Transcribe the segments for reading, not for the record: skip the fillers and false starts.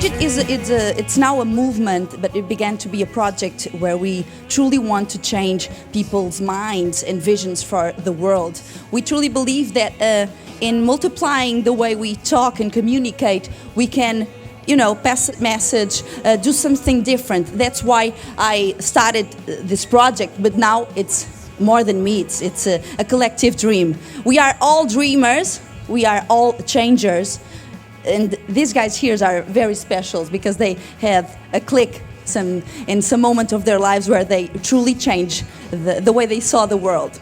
Change It it's now a movement, but it began to be a project where we truly want to change people's minds and visions for the world. We truly believe that in multiplying the way we talk and communicate, we can pass a message, do something different. That's why I started this project, but now it's more than me. It's a collective dream. We are all dreamers. We are all changers. And these guys here are very special because they have a click in some moment of their lives where they truly change the way they saw the world.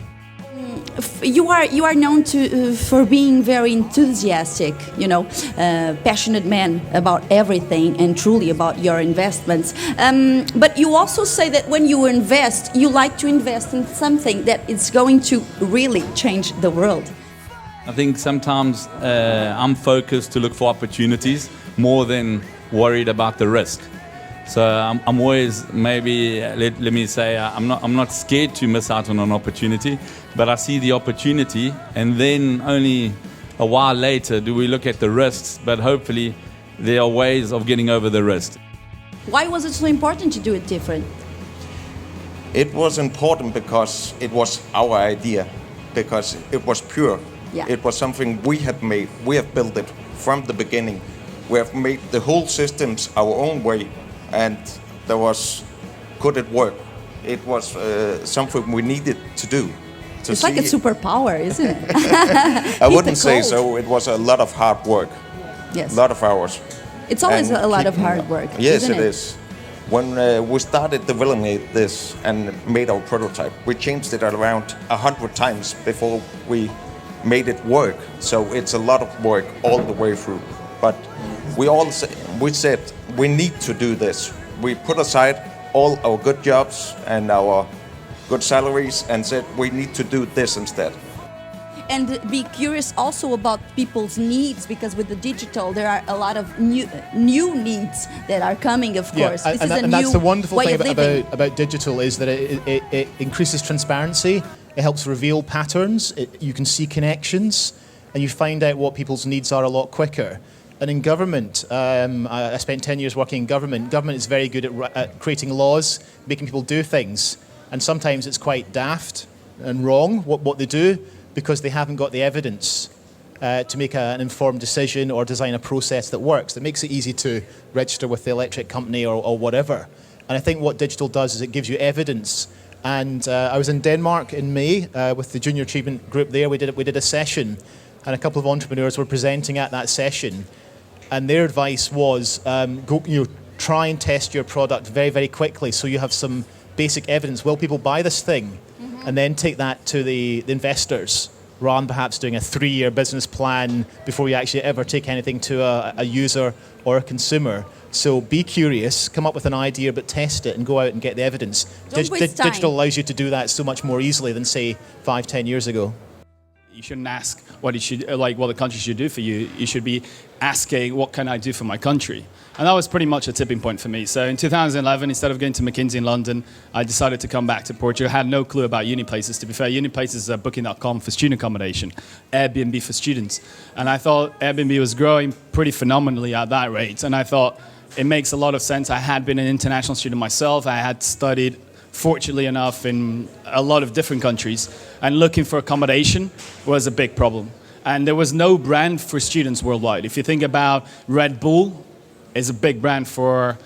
You are known for being very enthusiastic, passionate man about everything and truly about your investments. But you also say that when you invest, you like to invest in something that is going to really change the world. I think sometimes I'm focused to look for opportunities more than worried about the risk. So I'm always let me say I'm not scared to miss out on an opportunity, but I see the opportunity, and then only a while later do we look at the risks. But hopefully there are ways of getting over the risk. Why was it so important to do it different? It was important because it was our idea, because it was pure. Yeah. It was something we have made. We have built it from the beginning. We have made the whole systems our own way. And could it work? It was something we needed to do. It's like a superpower, isn't it? I wouldn't say so. It was a lot of hard work. Yes. A lot of hours. It's always a lot of hard work. Yes, isn't it is. When we started developing this and made our prototype, we changed it around 100 times before we made it work. So it's a lot of work all the way through. But we said we need to do this. We put aside all our good jobs and our good salaries and said we need to do this instead. And be curious also about people's needs, because with the digital there are a lot of new needs that are coming, of course. Yeah, and that's the wonderful thing about digital is that it increases transparency, it helps reveal patterns, you can see connections, and you find out what people's needs are a lot quicker. And in government, I spent 10 years working in government. Government is very good at creating laws, making people do things. And sometimes it's quite daft and wrong what they do because they haven't got the evidence to make an informed decision or design a process that works, that makes it easy to register with the electric company or whatever. And I think what digital does is it gives you evidence. And I was in Denmark in May with the Junior Achievement group there. We did a session, and a couple of entrepreneurs were presenting at that session. And their advice was, try and test your product very, very quickly so you have some basic evidence. Will people buy this thing? Mm-hmm. And then take that to the investors, rather than perhaps doing a 3-year business plan before you actually ever take anything to a user or a consumer. So be curious, come up with an idea, but test it and go out and get the evidence. Digital allows you to do that so much more easily than, say, 5-10 years ago. You shouldn't ask what the country should do for you. You should be asking, what can I do for my country? And that was pretty much a tipping point for me. So in 2011, instead of going to McKinsey in London, I decided to come back to Portugal. I had no clue about Uniplaces. To be fair, Uniplaces is booking.com for student accommodation, Airbnb for students. And I thought Airbnb was growing pretty phenomenally at that rate. And I thought it makes a lot of sense. I had been an international student myself. I had studied, fortunately enough, in a lot of different countries, and looking for accommodation was a big problem. And there was no brand for students worldwide. If you think about Red Bull, is a big brand for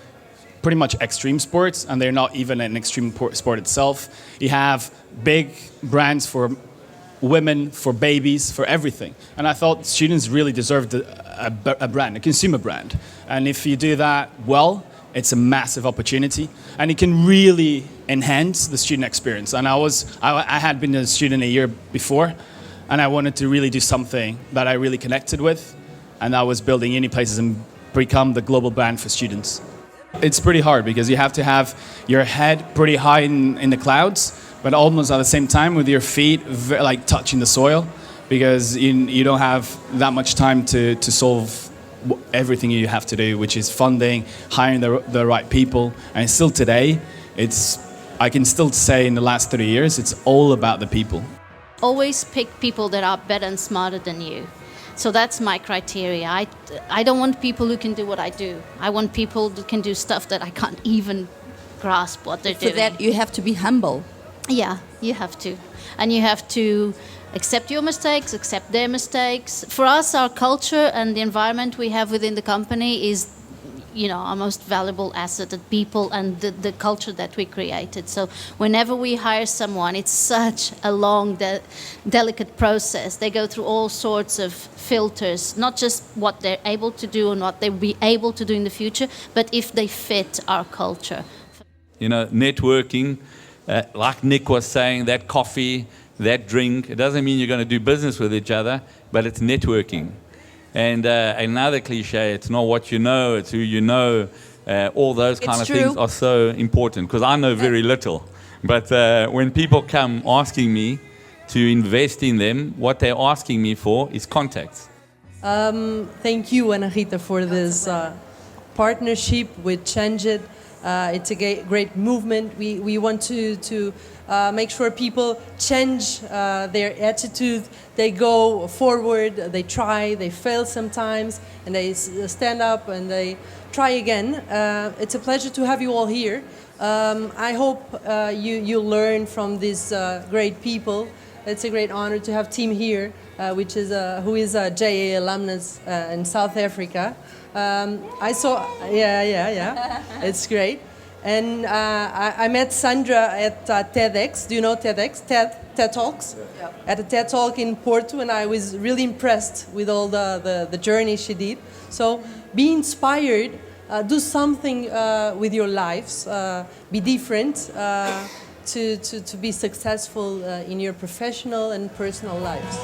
pretty much extreme sports, and they're not even an extreme sport itself. You have big brands for women, for babies, for everything. And I thought students really deserved a brand, a consumer brand. And if you do that well, it's a massive opportunity, and it can really enhance the student experience. And I had been a student a year before, and I wanted to really do something that I really connected with, and that was building Uniplaces and become the global brand for students. It's pretty hard because you have to have your head pretty high in the clouds, but almost at the same time with your feet like touching the soil, because you don't have that much time to solve everything you have to do, which is funding, hiring the right people. And still today, I can still say in the last 30 years, it's all about the people. Always pick people that are better and smarter than you. So that's my criteria. I don't want people who can do what I do. I want people who can do stuff that I can't even grasp what they're doing. For that, you have to be humble. Yeah, you have to. And you have to accept your mistakes, accept their mistakes. For us, our culture and the environment we have within the company is, our most valuable asset, the people and the culture that we created. So whenever we hire someone, it's such a long, delicate process. They go through all sorts of filters, not just what they're able to do and what they'll be able to do in the future, but if they fit our culture. Networking, like Nick was saying, that coffee, that drink, it doesn't mean you're going to do business with each other, but it's networking. And another cliche, it's not what you know, it's who you know. All those kind of things are so important, because I know very little. But when people come asking me to invest in them, what they're asking me for is contacts. Thank you, Ana Rita, for this partnership with Change It. It's a great movement. We want to make sure people change their attitude. They go forward, they try, they fail sometimes, and they stand up and they try again. It's a pleasure to have you all here. I hope you learn from these great people. It's a great honor to have Tim here, who is a JA alumnus in South Africa. I saw, it's great. And I met Sandra at TEDx. Do you know TEDx? TED Talks? Yeah. At a TED Talk in Porto, and I was really impressed with all the journey she did. So be inspired, do something with your lives, be different to be successful in your professional and personal lives.